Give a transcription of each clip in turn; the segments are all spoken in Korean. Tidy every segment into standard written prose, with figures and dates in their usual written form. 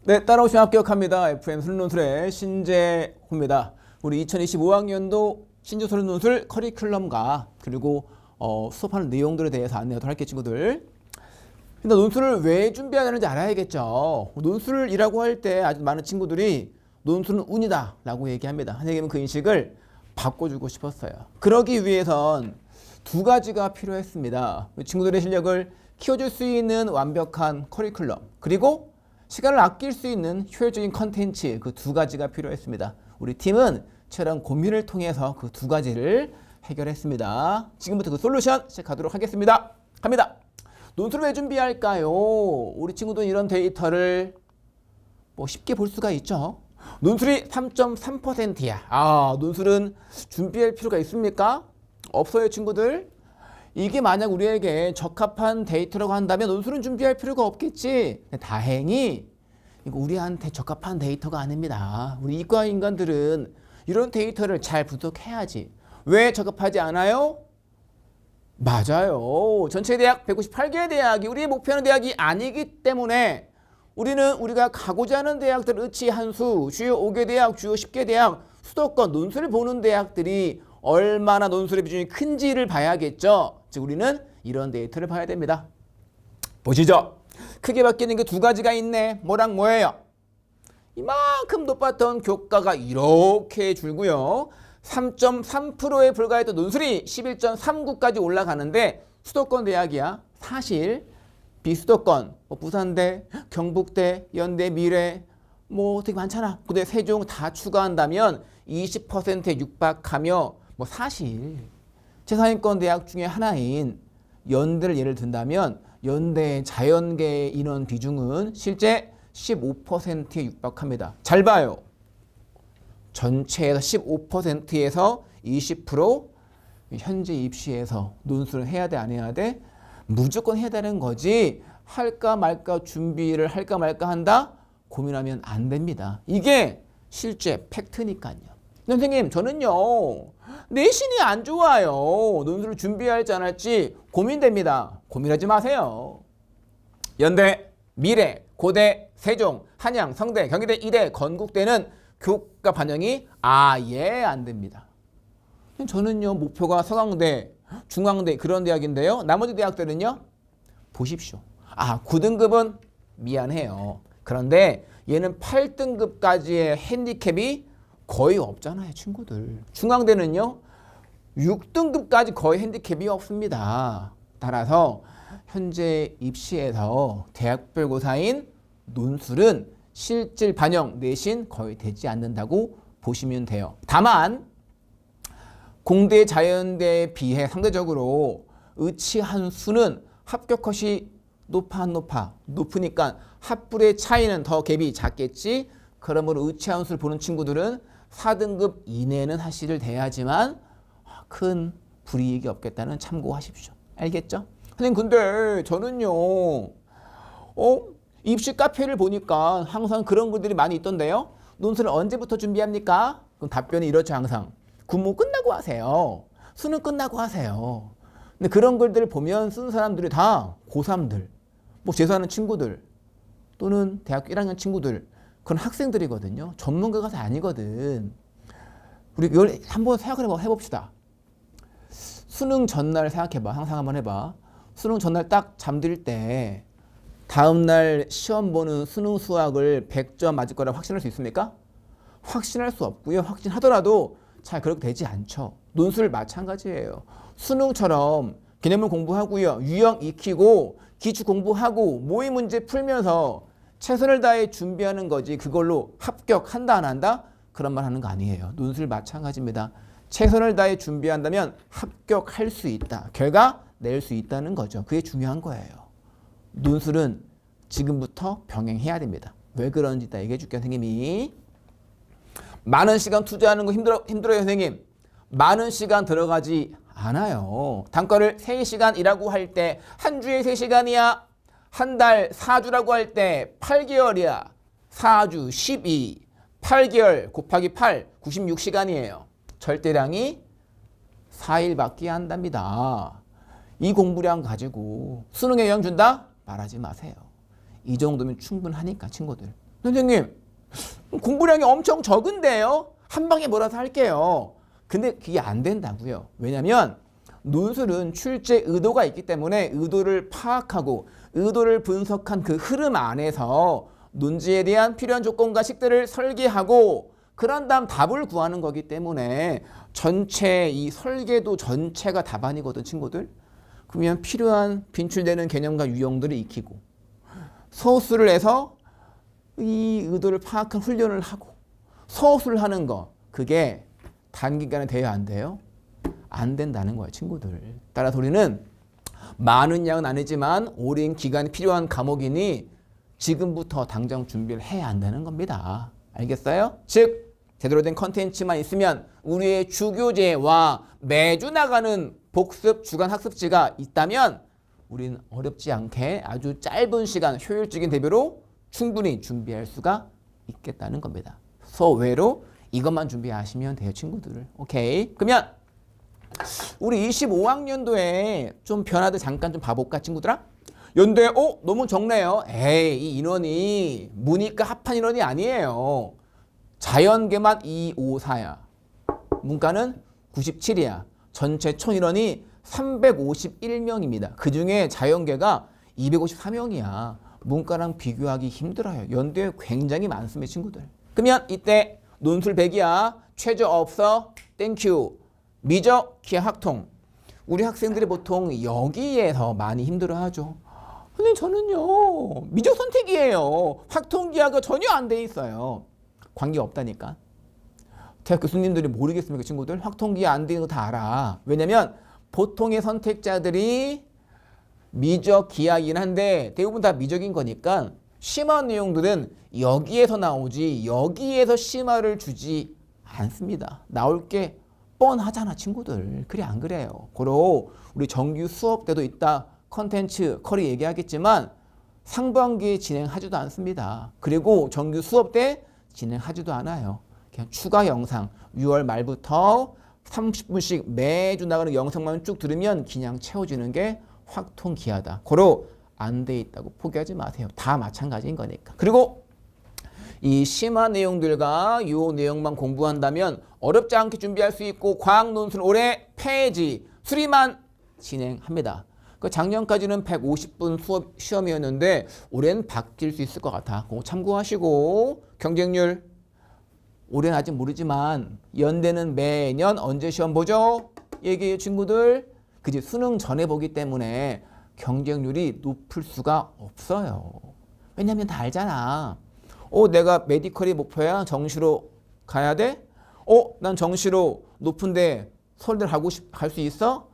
네, 따라오시면 합격합니다. FM 수능논술의 신재호입니다. 우리 2025학년도 신재수능논술 커리큘럼과 그리고 수업하는 내용들에 대해서 안내하도록 할게요, 친구들. 일단 논술을 왜 준비해야 되는지 알아야겠죠. 논술이라고 할 때 아주 많은 친구들이 논술은 운이다 라고 얘기합니다. 선생님은 그 인식을 바꿔주고 싶었어요. 그러기 위해선 두 가지가 필요했습니다. 친구들의 실력을 키워줄 수 있는 완벽한 커리큘럼, 그리고 시간을 아낄 수 있는 효율적인 컨텐츠, 그 두 가지가 필요했습니다. 우리 팀은 치열한 고민을 통해서 그 두 가지를 해결했습니다. 지금부터 그 솔루션 시작하도록 하겠습니다. 갑니다. 논술을 왜 준비할까요? 우리 친구들은 이런 데이터를 쉽게 볼 수가 있죠. 논술이 3.3%야. 논술은 준비할 필요가 있습니까? 없어요, 친구들. 이게 만약 우리에게 적합한 데이터라고 한다면 논술은 준비할 필요가 없겠지. 다행히 이거 우리한테 적합한 데이터가 아닙니다. 우리 이과 인간들은 이런 데이터를 잘 분석해야지. 왜 적합하지 않아요? 맞아요. 전체 대학 198개의 대학이 우리의 목표하는 대학이 아니기 때문에 우리가 가고자 하는 대학들 의치 한수, 주요 5개 대학, 주요 10개 대학, 수도권 논술을 보는 대학들이 얼마나 논술의 비중이 큰지를 봐야겠죠. 즉 우리는 이런 데이터를 봐야 됩니다. 보시죠. 크게 바뀌는 게 두 가지가 있네. 뭐랑 뭐예요? 이만큼 높았던 교과가 이렇게 줄고요. 3.3%에 불과했던 논술이 11.39까지 올라가는데 수도권 대학이야. 사실 비수도권, 부산대, 경북대, 연대, 미래 되게 많잖아. 근데 세종 다 추가한다면 20%에 육박하며 사실 제상위권 대학 중에 하나인 연대를 예를 든다면 연대 자연계 인원 비중은 실제 15%에 육박합니다. 잘 봐요. 전체에서 15%에서 20% 현재 입시에서 논술을 해야 돼, 안 해야 돼? 무조건 해야 되는 거지. 할까 말까 준비를 할까 말까 한다? 고민하면 안 됩니다. 이게 실제 팩트니까요. 선생님, 저는요 내신이 안 좋아요. 논술을 준비할지 안 할지 고민됩니다. 고민하지 마세요. 연대, 미래, 고대, 세종, 한양, 성대, 경희대, 이대, 건국대는 교과 반영이 아예 안 됩니다. 저는요 목표가 서강대, 중앙대 그런 대학인데요. 나머지 대학들은요 보십시오. 9등급은 미안해요. 그런데 얘는 8등급까지의 핸디캡이 거의 없잖아요, 친구들. 중앙대는요 6등급까지 거의 핸디캡이 없습니다. 따라서 현재 입시에서 대학별고사인 논술은 실질 반영 내신 거의 되지 않는다고 보시면 돼요. 다만 공대 자연대에 비해 상대적으로 의치 한 수는 합격 컷이 높으니까 합불의 차이는 더 갭이 작겠지. 그러므로 의치 한 수를 보는 친구들은 4등급 이내는 하시를 돼야지만 큰 불이익이 없겠다는 참고하십시오. 알겠죠? 선생님, 근데 저는요 입시 카페를 보니까 항상 그런 글들이 많이 있던데요. 논술을 언제부터 준비합니까? 그럼 답변이 이렇죠. 항상 군무 끝나고 하세요. 수능 끝나고 하세요. 근데 그런 글들을 보면 쓰는 사람들이 다 고3들, 재수하는 친구들 또는 대학교 1학년 친구들, 그런 학생들이거든요. 전문가가 다 아니거든. 우리 이걸 한번 생각을 해봅시다. 수능 전날 생각해봐. 항상 한번 해봐. 수능 전날 딱 잠들 때 다음날 시험 보는 수능 수학을 100점 맞을 거라고 확신할 수 있습니까? 확신할 수 없고요. 확신하더라도 잘 그렇게 되지 않죠. 논술 마찬가지예요. 수능처럼 개념을 공부하고요. 유형 익히고 기출 공부하고 모의 문제 풀면서 최선을 다해 준비하는 거지 그걸로 합격한다 안 한다? 그런 말 하는 거 아니에요. 논술 마찬가지입니다. 최선을 다해 준비한다면 합격할 수 있다. 결과 낼 수 있다는 거죠. 그게 중요한 거예요. 논술은 지금부터 병행해야 됩니다. 왜 그런지 이따 얘기해 줄게요, 선생님이. 많은 시간 투자하는 거 힘들어요, 선생님. 많은 시간 들어가지 않아요. 단과를 3시간이라고 할 때 한 주에 3시간이야. 한 달 4주라고 할 때 8개월이야. 4주 12, 8개월 곱하기 8, 96시간이에요. 절대량이 4일밖에 안 답니다. 이 공부량 가지고 수능에 영향 준다? 말하지 마세요. 이 정도면 충분하니까, 친구들. 선생님 공부량이 엄청 적은데요. 한 방에 몰아서 할게요. 근데 그게 안 된다고요. 왜냐면 논술은 출제 의도가 있기 때문에 의도를 파악하고 의도를 분석한 그 흐름 안에서 논지에 대한 필요한 조건과 식들을 설계하고 그런 다음 답을 구하는 거기 때문에 전체 이 설계도 전체가 답안이거든 친구들. 그러면 필요한 빈출되는 개념과 유형들을 익히고 서술을 해서 이 의도를 파악한 훈련을 하고 서술을 하는 거 그게 단기간에 돼야 안 돼요? 안 된다는 거예요 친구들. 따라서 우리는 많은 양은 아니지만 오랜 기간이 필요한 과목이니 지금부터 당장 준비를 해야 한다는 겁니다. 알겠어요? 즉 제대로 된 컨텐츠만 있으면 우리의 주교재와 매주 나가는 복습 주간 학습지가 있다면 우리는 어렵지 않게 아주 짧은 시간 효율적인 대비로 충분히 준비할 수가 있겠다는 겁니다. 소외로 이것만 준비하시면 돼요 친구들. 오케이. 그러면 우리 25학년도에 좀 변화들 잠깐 좀 봐볼까 친구들아? 연대 너무 적네요. 에이 이 인원이 문이과 합한 인원이 아니에요. 자연계만 254야. 문과는 97이야. 전체 총 인원이 351명입니다. 그중에 자연계가 254명이야. 문과랑 비교하기 힘들어요. 연대에 굉장히 많습니다 친구들. 그러면 이때 논술 100이야. 최저 없어. 땡큐. 미적, 기하, 학통. 우리 학생들이 보통 여기에서 많이 힘들어하죠. 근데 저는요 미적 선택이에요. 학통, 기하가 전혀 안 돼 있어요. 관계 없다니까. 대학 교수님들이 모르겠습니까 친구들? 학통, 기하 안 되는 거 다 알아. 왜냐면 보통의 선택자들이 미적, 기하이긴 한데 대부분 다 미적인 거니까 심화 내용들은 여기에서 나오지 여기에서 심화를 주지 않습니다. 나올 게 뻔하잖아 친구들. 그래 안 그래요? 고로 우리 정규 수업 때도 있다 컨텐츠 커리 얘기하겠지만 상반기에 진행하지도 않습니다. 그리고 정규 수업 때 진행하지도 않아요. 그냥 추가 영상 6월 말부터 30분씩 매주 나가는 영상만 쭉 들으면 그냥 채워지는 게 확통기하다. 고로 안 돼 있다고 포기하지 마세요. 다 마찬가지인 거니까. 그리고 이 심화 내용들과 이 내용만 공부한다면 어렵지 않게 준비할 수 있고 과학 논술 올해 폐지 수리만 진행합니다. 그 작년까지는 150분 수업 시험이었는데 올해는 바뀔 수 있을 것 같아. 그거 참고하시고 경쟁률 올해는 아직 모르지만 연대는 매년 언제 시험 보죠? 얘기해요 친구들. 그지 수능 전에 보기 때문에 경쟁률이 높을 수가 없어요. 왜냐면 다 알잖아. 내가 메디컬이 목표야. 정시로 가야 돼? 난 정시로 높은데 서울대 갈 수 있어?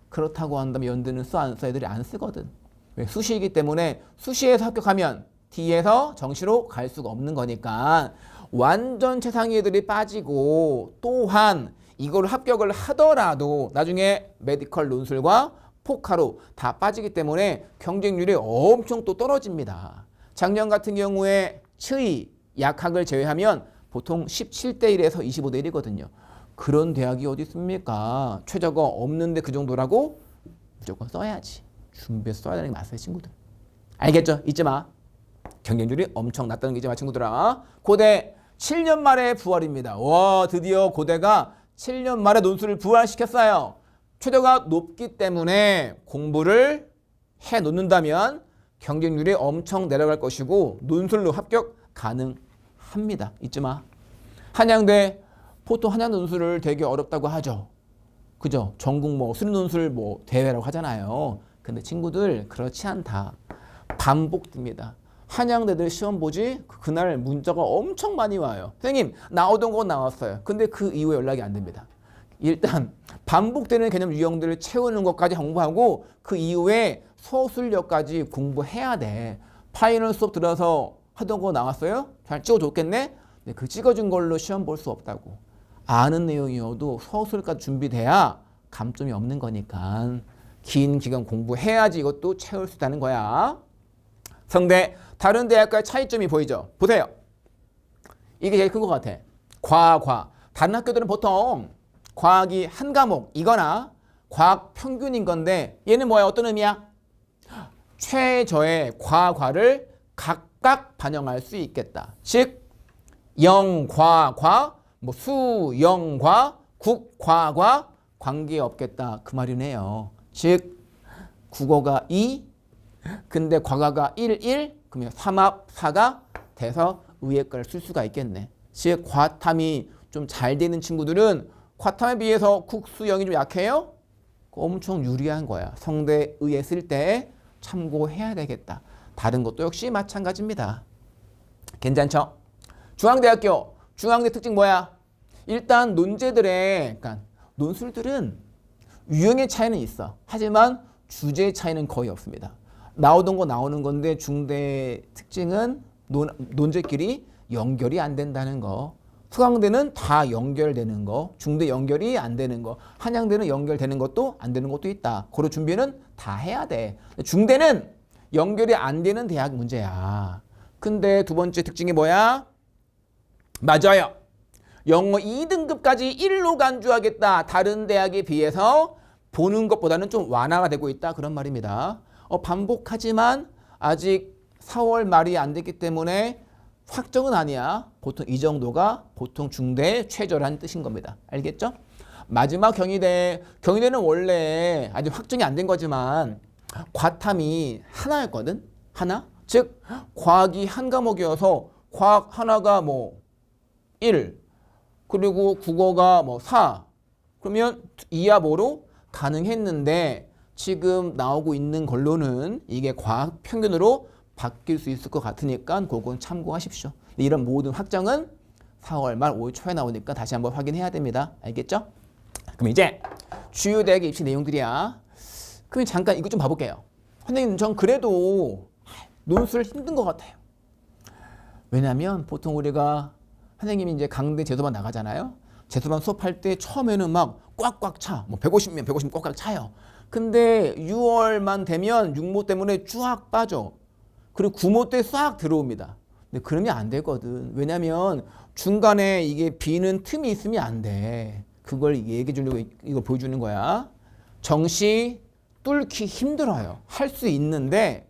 그렇다고 한다면 연대는 써 안 써? 애들이 안 쓰거든. 왜? 수시이기 때문에 수시에서 합격하면 D에서 정시로 갈 수가 없는 거니까 완전 최상위 애들이 빠지고 또한 이걸 합격을 하더라도 나중에 메디컬 논술과 포카로 다 빠지기 때문에 경쟁률이 엄청 또 떨어집니다. 작년 같은 경우에 츠이, 약학을 제외하면 보통 17대 1에서 25대 1이거든요. 그런 대학이 어디 있습니까? 최저가 없는데 그 정도라고 무조건 써야지. 준비해서 써야 되는 게 맞아요 친구들. 알겠죠? 잊지 마. 경쟁률이 엄청 낮다는 게 잊지 마 친구들아. 고대 7년 만에 부활입니다. 와 드디어 고대가 7년 만에 논술을 부활시켰어요. 최저가 높기 때문에 공부를 해놓는다면 경쟁률이 엄청 내려갈 것이고 논술로 합격 가능합니다. 잊지 마. 한양대 보통 한양 논술을 되게 어렵다고 하죠. 그죠? 전국 수능 논술 대회라고 하잖아요. 근데 친구들 그렇지 않다. 반복됩니다. 한양대들 시험 보지 그날 문자가 엄청 많이 와요. 선생님 나오던 거 나왔어요. 근데 그 이후에 연락이 안 됩니다. 일단 반복되는 개념 유형들을 채우는 것까지 공부하고 그 이후에 서술력까지 공부해야 돼. 파이널 수업 들어서 하던 거 나왔어요? 잘 찍어줬겠네? 네, 그 찍어준 걸로 시험 볼 수 없다고. 아는 내용이어도 서술까지 준비돼야 감점이 없는 거니까 긴 기간 공부해야지 이것도 채울 수 있다는 거야. 성대 다른 대학과의 차이점이 보이죠? 보세요. 이게 제일 큰 것 같아. 과학. 다른 학교들은 보통 과학이 한 과목이거나 과학 평균인 건데 얘는 뭐야? 어떤 의미야? 최저의 과를 각 각각 반영할 수 있겠다. 즉 영과과 뭐 수영과 국과과 관계없겠다 그 말이네요. 즉 국어가 2 근데 과가가 1 그러면 3합 4가 돼서 위에 걸 쓸 수가 있겠네. 즉 과탐이 좀 잘 되는 친구들은 과탐에 비해서 국수영이 좀 약해요? 엄청 유리한 거야. 성대 의에 쓸 때 참고해야 되겠다. 다른 것도 역시 마찬가지입니다. 괜찮죠? 중앙대학교 중앙대 특징 뭐야? 일단 논제들의 그러니까 논술들은 유형의 차이는 있어. 하지만 주제 차이는 거의 없습니다. 나오던 거 나오는 건데 중대 특징은 논제끼리 연결이 안 된다는 거. 서강대는 다 연결되는 거, 중대 연결이 안 되는 거, 한양대는 연결되는 것도 안 되는 것도 있다. 고로 준비는 다 해야 돼. 중대는 연결이 안 되는 대학 문제야. 근데 두 번째 특징이 뭐야? 맞아요. 영어 2등급까지 1로 간주하겠다. 다른 대학에 비해서 보는 것보다는 좀 완화가 되고 있다. 그런 말입니다. 반복하지만 아직 4월 말이 안 됐기 때문에 확정은 아니야. 보통 이 정도가 보통 중대의 최저라는 뜻인 겁니다. 알겠죠? 마지막 경희대. 경희대는 원래 아직 확정이 안 된 거지만 과탐이 하나였거든. 하나. 즉 과학이 한 과목이어서 과학 하나가 뭐 1 그리고 국어가 뭐 4 그러면 2합으로 가능했는데 지금 나오고 있는 걸로는 이게 과학 평균으로 바뀔 수 있을 것 같으니까 그건 참고하십시오. 이런 모든 확정은 4월 말 5월 초에 나오니까 다시 한번 확인해야 됩니다. 알겠죠? 그럼 이제 주요 대학의 입시 내용들이야. 그럼 잠깐 이거 좀 봐볼게요. 선생님 전 그래도 논술 힘든 것 같아요. 왜냐하면 보통 우리가 선생님이 이제 강대 재수반 나가잖아요. 재수반 수업할 때 처음에는 막 꽉꽉 차. 뭐 150면 150 꽉꽉 차요. 근데 6월만 되면 육모 때문에 쫙 빠져. 그리고 구모 때 싹 들어옵니다. 근데 그러면 안 되거든. 왜냐면 중간에 이게 비는 틈이 있으면 안 돼. 그걸 얘기해 주려고 이거 보여주는 거야. 정시 뚫기 힘들어요. 할 수 있는데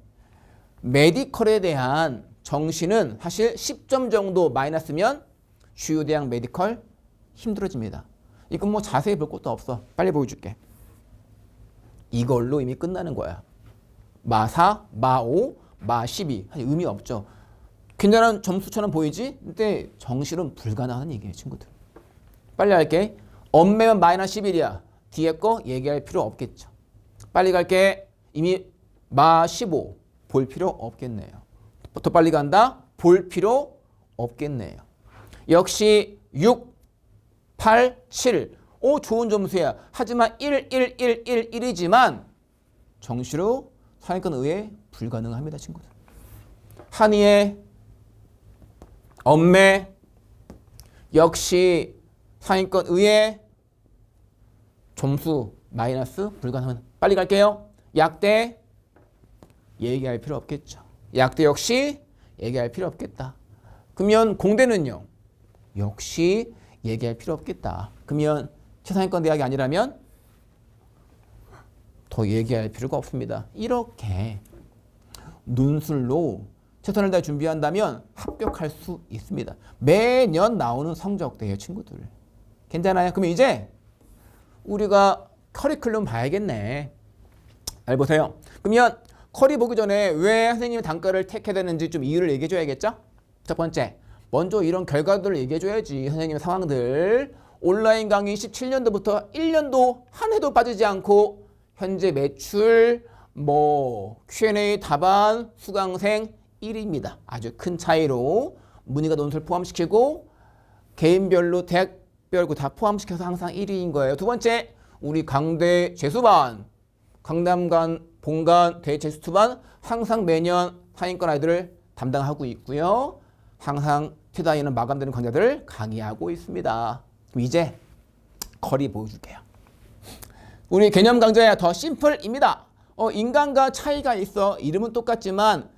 메디컬에 대한 정시는 사실 10점 정도 마이너스면 주요 대학 메디컬 힘들어집니다. 이건 뭐 자세히 볼 것도 없어. 빨리 보여줄게. 이걸로 이미 끝나는 거야. 마4, 마5, 마12 의미 없죠. 굉장한 점수처럼 보이지? 근데 정실은 불가능한 얘기예요, 친구들. 빨리 할게. 엄매면 마이너스 11이야. 뒤에 거 얘기할 필요 없겠죠. 빨리 갈게. 이미 마15 볼 필요 없겠네요. 더 빨리 간다? 볼 필요 없겠네요. 역시 6, 8, 7. 오, 좋은 점수야. 하지만 1, 1, 1, 1, 1이지만 정시로 상위권 의회 불가능합니다, 친구들. 한의의 엄매 역시 상위권 의회 점수 마이너스 불가능한. 빨리 갈게요. 약대 얘기할 필요 없겠죠. 약대 역시 얘기할 필요 없겠다. 그러면 공대는요? 역시 얘기할 필요 없겠다. 그러면 최상위권 대학이 아니라면 더 얘기할 필요가 없습니다. 이렇게 논술로 최선을 다해 준비한다면 합격할 수 있습니다. 매년 나오는 성적대예요, 친구들. 괜찮아요? 그러면 이제 우리가 커리큘럼 봐야겠네. 잘 보세요. 그러면 커리 보기 전에 왜 선생님이 단과를 택해야 되는지 좀 이유를 얘기해 줘야겠죠? 첫 번째, 먼저 이런 결과들을 얘기해 줘야지. 선생님의 상황들. 온라인 강의 17년도부터 1년도 한 해도 빠지지 않고 현재 매출, 뭐 Q&A 답안, 수강생 1위입니다. 아주 큰 차이로 문의가 논술 포함시키고 개인별로 대학별고 다 포함시켜서 항상 1위인 거예요. 두 번째, 우리 강대 재수반, 강남관, 본관, 대재수반 항상 매년 상위권 아이들을 담당하고 있고요. 항상 퇴다이는 마감되는 강좌들을 강의하고 있습니다. 그럼 이제 거리 보여줄게요. 우리 개념 강좌야 더 심플입니다. 인강과 차이가 있어. 이름은 똑같지만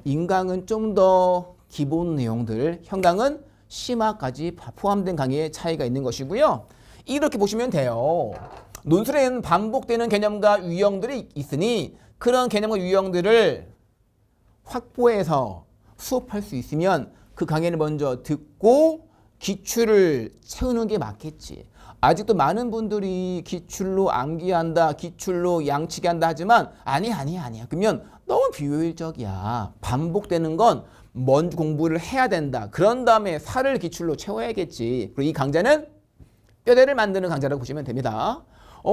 인강은 좀 더 기본 내용들, 현강은 심화까지 포함된 강의에 차이가 있는 것이고요. 이렇게 보시면 돼요. 논술에는 반복되는 개념과 유형들이 있으니 그런 개념과 유형들을 확보해서 수업할 수 있으면 그 강의를 먼저 듣고 기출을 채우는 게 맞겠지. 아직도 많은 분들이 기출로 암기한다, 기출로 양치기한다 하지만 아니야. 그러면 너무 비효율적이야. 반복되는 건 먼저 공부를 해야 된다. 그런 다음에 살을 기출로 채워야겠지. 그리고 이 강좌는 뼈대를 만드는 강좌라고 보시면 됩니다.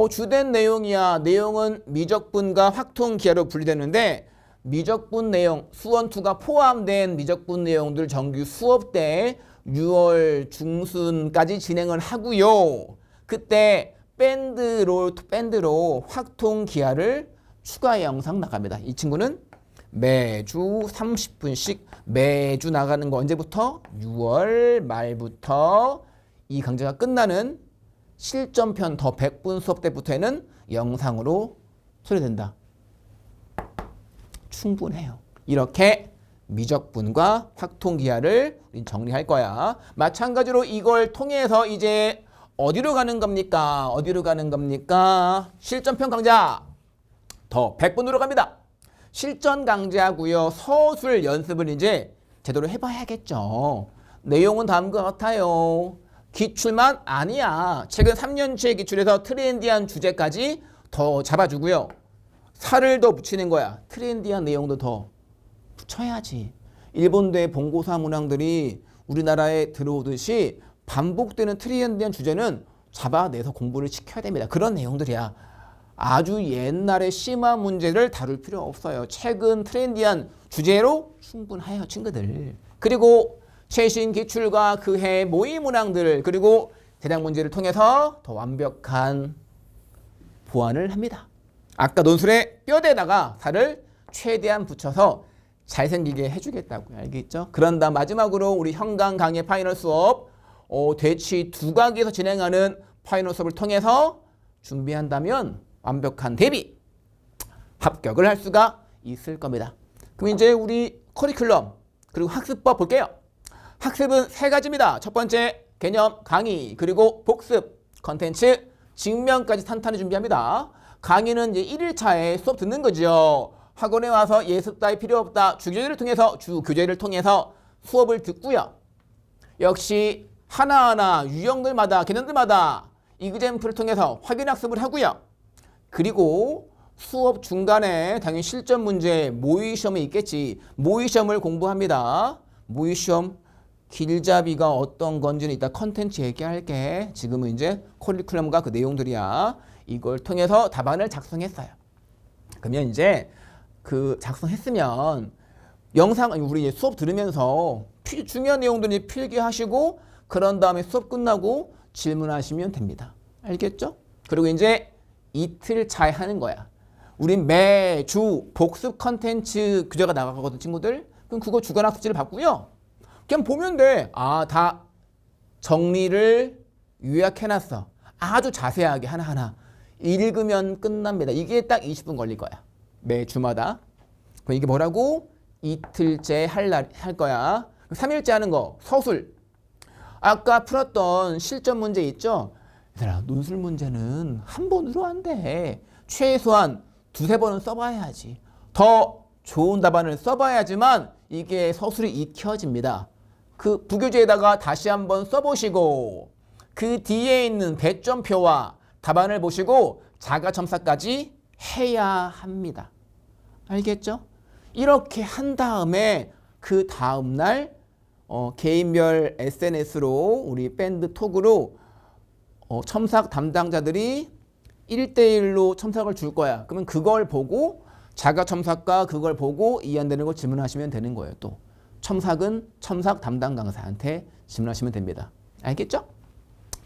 주된 내용이야. 내용은 미적분과 확통기하로 분리되는데 미적분 내용, 수원2가 포함된 미적분 내용들 정규 수업 때 6월 중순까지 진행을 하고요. 그때 밴드로 확통기하를 추가 영상 나갑니다. 이 친구는 매주 30분씩 매주 나가는 거 언제부터? 6월 말부터 이 강좌가 끝나는 실전편 더 100분 수업 때부터에는 영상으로 소개된다. 충분해요. 이렇게 미적분과 확통기하를 정리할 거야. 마찬가지로 이걸 통해서 이제 어디로 가는 겁니까? 실전편 강좌 더 100분으로 갑니다. 실전 강좌고요. 서술 연습을 이제 제대로 해봐야겠죠. 내용은 다음과 같아요. 기출만 아니야. 최근 3년치의 기출에서 트렌디한 주제까지 더 잡아주고요. 살을 더 붙이는 거야. 트렌디한 내용도 더 붙여야지. 일본대 본고사 문항들이 우리나라에 들어오듯이 반복되는 트렌디한 주제는 잡아내서 공부를 시켜야 됩니다. 그런 내용들이야. 아주 옛날의 심화 문제를 다룰 필요 없어요. 최근 트렌디한 주제로 충분해요, 친구들. 그리고 최신 기출과 그해 모의 문항들 그리고 대략 문제를 통해서 더 완벽한 보완을 합니다. 아까 논술의 뼈대에다가 살을 최대한 붙여서 잘생기게 해주겠다고요. 알겠죠? 그런 다음 마지막으로 우리 현강 강의 파이널 수업 대치 두각에서 진행하는 파이널 수업을 통해서 준비한다면 완벽한 대비 합격을 할 수가 있을 겁니다. 그럼 이제 우리 커리큘럼 그리고 학습법 볼게요. 학습은 세 가지입니다. 첫 번째 개념 강의 그리고 복습 컨텐츠 직면까지 탄탄히 준비합니다. 강의는 이제 1일차에 수업 듣는 거죠. 학원에 와서 예습 따위 필요 없다. 주교재를 통해서 수업을 듣고요. 역시 하나하나 유형들마다 개념들마다 이그젬플을 통해서 확인 학습을 하고요. 그리고 수업 중간에 당연히 실전 문제 모의 시험이 있겠지. 모의 시험을 공부합니다. 모의 시험 길잡이가 어떤 건지는 이따 컨텐츠 얘기할게. 지금은 이제 커리큘럼과 그 내용들이야. 이걸 통해서 답안을 작성했어요. 그러면 이제 그 작성했으면 영상 우리 수업 들으면서 중요한 내용들이 필기하시고 그런 다음에 수업 끝나고 질문하시면 됩니다. 알겠죠? 그리고 이제 이틀 차에 하는 거야. 우린 매주 복습 컨텐츠 규제가 나가거든, 친구들. 그럼 그거 주간 학습지를 받고요. 그냥 보면 돼. 다 정리를 요약해놨어. 아주 자세하게 하나하나. 읽으면 끝납니다. 이게 딱 20분 걸릴 거야. 매주마다. 그럼 이게 뭐라고? 이틀째 할 거야. 3일째 하는 거. 서술. 아까 풀었던 실전 문제 있죠? 얘들아, 논술 문제는 한 번으로 안 돼. 최소한 두세 번은 써봐야지. 더 좋은 답안을 써봐야지만 이게 서술이 익혀집니다. 그 부교재에다가 다시 한번 써보시고 그 뒤에 있는 배점표와 답안을 보시고 자가첨사까지 해야 합니다. 알겠죠? 이렇게 한 다음에 그 다음날 개인별 SNS로 우리 밴드 톡으로 첨삭 담당자들이 1대1로 첨삭을 줄 거야. 그러면 그걸 보고 자가첨삭과 그걸 보고 이해 안 되는 걸 질문하시면 되는 거예요. 또 첨삭은 첨삭 담당 강사한테 질문하시면 됩니다. 알겠죠?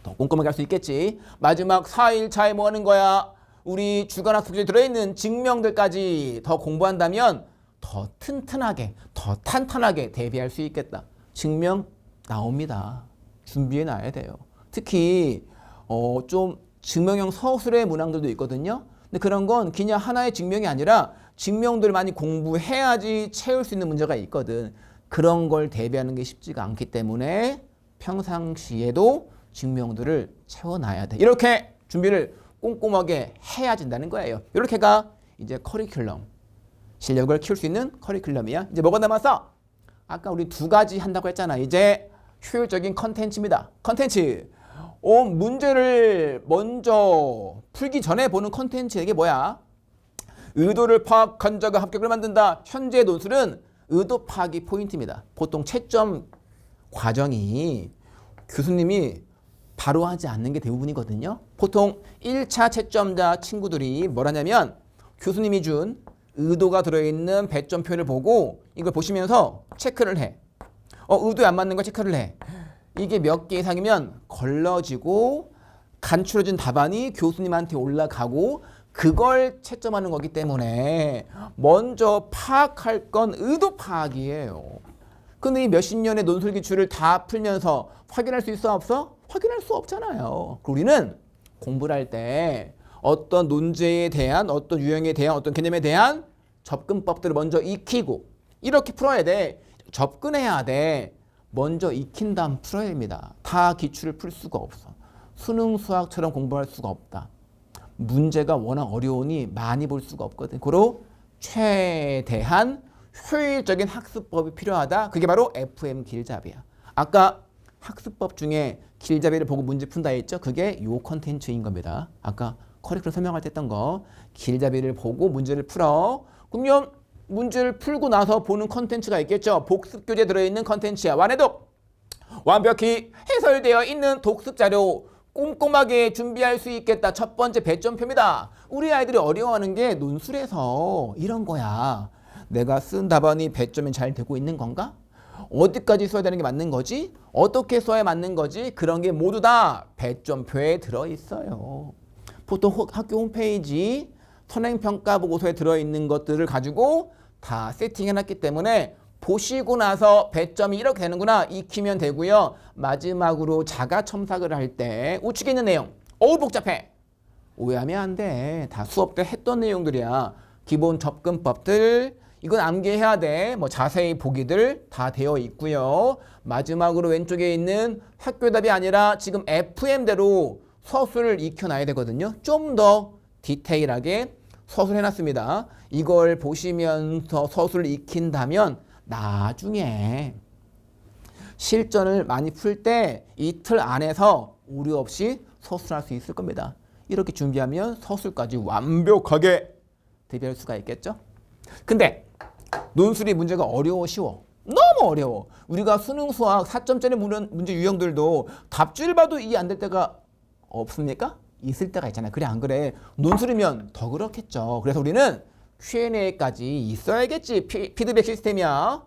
더 꼼꼼하게 할 수 있겠지. 마지막 4일 차에 뭐 하는 거야? 우리 주간학습지에 들어있는 증명들까지 더 공부한다면 더 튼튼하게, 더 탄탄하게 대비할 수 있겠다. 증명 나옵니다. 준비해 놔야 돼요. 특히 좀 증명형 서술의 문항들도 있거든요. 근데 그런 건 그냥 하나의 증명이 아니라 증명들을 많이 공부해야지 채울 수 있는 문제가 있거든. 그런 걸 대비하는 게 쉽지가 않기 때문에 평상시에도 증명들을 채워놔야 돼. 이렇게 준비를 꼼꼼하게 해야 된다는 거예요. 이렇게가 이제 커리큘럼, 실력을 키울 수 있는 커리큘럼이야. 이제 뭐가 남았어? 아까 우리 두 가지 한다고 했잖아. 이제 효율적인 컨텐츠입니다. 컨텐츠. 문제를 먼저 풀기 전에 보는 컨텐츠 이게 뭐야? 의도를 파악한 자가 합격을 만든다. 현재 논술은 의도 파악이 포인트입니다. 보통 채점 과정이 교수님이 바로 하지 않는 게 대부분이거든요. 보통 1차 채점자 친구들이 뭘 하냐면 교수님이 준 의도가 들어있는 배점표를 보고 이걸 보시면서 체크를 해. 의도에 안 맞는 거 체크를 해. 이게 몇 개 이상이면 걸러지고 간추려진 답안이 교수님한테 올라가고 그걸 채점하는 거기 때문에 먼저 파악할 건 의도 파악이에요. 근데 이 몇십 년의 논술 기출을 다 풀면서 확인할 수 있어 없어? 확인할 수 없잖아요. 우리는 공부를 할 때 어떤 논제에 대한 어떤 유형에 대한 어떤 개념에 대한 접근법들을 먼저 익히고 이렇게 풀어야 돼. 접근해야 돼. 먼저 익힌 다음 풀어야 됩니다. 다 기출을 풀 수가 없어. 수능 수학처럼 공부할 수가 없다. 문제가 워낙 어려우니 많이 볼 수가 없거든. 그로 최대한 효율적인 학습법이 필요하다. 그게 바로 FM 길잡이야. 아까 학습법 중에 길잡이를 보고 문제 푼다 했죠? 그게 요 컨텐츠인 겁니다. 아까 커리큘럼 설명할 때 했던 거. 길잡이를 보고 문제를 풀어. 그러면 문제를 풀고 나서 보는 컨텐츠가 있겠죠. 복습 교재 들어있는 컨텐츠야. 완해독. 완벽히 해설되어 있는 독습 자료 꼼꼼하게 준비할 수 있겠다. 첫 번째 배점표입니다. 우리 아이들이 어려워하는 게 논술에서 이런 거야. 내가 쓴 답안이 배점이 잘 되고 있는 건가? 어디까지 써야 되는 게 맞는 거지? 어떻게 써야 맞는 거지? 그런 게 모두 다 배점표에 들어있어요. 보통 학교 홈페이지 선행평가 보고서에 들어있는 것들을 가지고 다 세팅해놨기 때문에 보시고 나서 배점이 이렇게 되는구나 익히면 되고요. 마지막으로 자가 첨삭을 할 때 우측에 있는 내용 복잡해. 오해하면 안 돼. 다 수업 때 했던 내용들이야. 기본 접근법들 이건 암기해야 돼. 뭐 자세히 보기들 다 되어 있고요. 마지막으로 왼쪽에 있는 학교 답이 아니라 지금 FM대로 서술을 익혀놔야 되거든요. 좀 더 디테일하게 서술해놨습니다. 이걸 보시면서 서술을 익힌다면 나중에 실전을 많이 풀 때 이틀 안에서 오류 없이 서술할 수 있을 겁니다. 이렇게 준비하면 서술까지 완벽하게 대비할 수가 있겠죠. 근데 논술이 문제가 어려워 쉬워? 너무 어려워. 우리가 수능 수학 4점짜리 문제 유형들도 답지를 봐도 이해 안 될 때가 없습니까? 있을 때가 있잖아요. 그래 안 그래? 논술이면 더 그렇겠죠. 그래서 우리는 Q&A까지 있어야겠지. 피드백 시스템이야.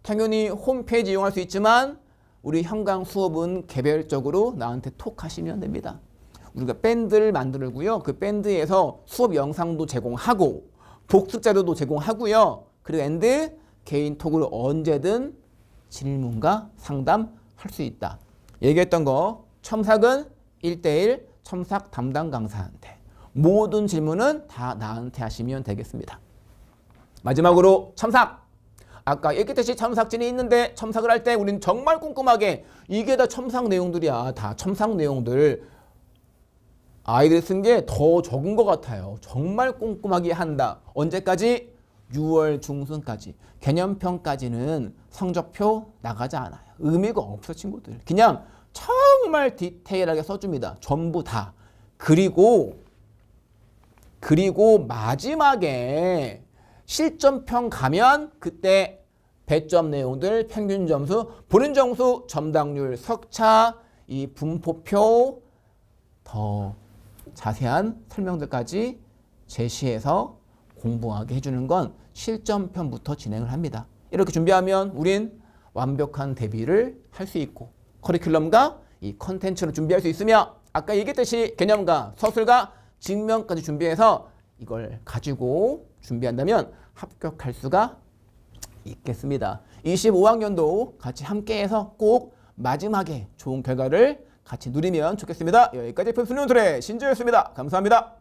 당연히 홈페이지 이용할 수 있지만 우리 현강 수업은 개별적으로 나한테 톡 하시면 됩니다. 우리가 밴드를 만들고요. 그 밴드에서 수업 영상도 제공하고 복습 자료도 제공하고요. 그리고 앤드 개인 톡으로 언제든 질문과 상담할 수 있다. 얘기했던 거 첨삭은 1:1 첨삭 담당 강사한테 모든 질문은 다 나한테 하시면 되겠습니다. 마지막으로 첨삭. 아까 얘기했듯이 첨삭진이 있는데 첨삭을 할 때 우리는 정말 꼼꼼하게 이게 다 첨삭 내용들이야. 다 첨삭 내용들. 아이들 쓴 게 더 적은 것 같아요. 정말 꼼꼼하게 한다. 언제까지? 6월 중순까지. 개념평까지는 성적표 나가지 않아요. 의미가 없어 친구들. 그냥 정말 디테일하게 써줍니다. 전부 다. 그리고 마지막에 실전평 가면 그때 배점 내용들, 평균 점수, 본인 점수, 점당률, 석차, 이 분포표 더 자세한 설명들까지 제시해서 공부하게 해주는 건 실전편부터 진행을 합니다. 이렇게 준비하면 우린 완벽한 대비를 할 수 있고 커리큘럼과 이 컨텐츠를 준비할 수 있으며 아까 얘기했듯이 개념과 서술과 직면까지 준비해서 이걸 가지고 준비한다면 합격할 수가 있겠습니다. 25학년도 같이 함께해서 꼭 마지막에 좋은 결과를 같이 누리면 좋겠습니다. 여기까지 수능논술의 신조였습니다. 감사합니다.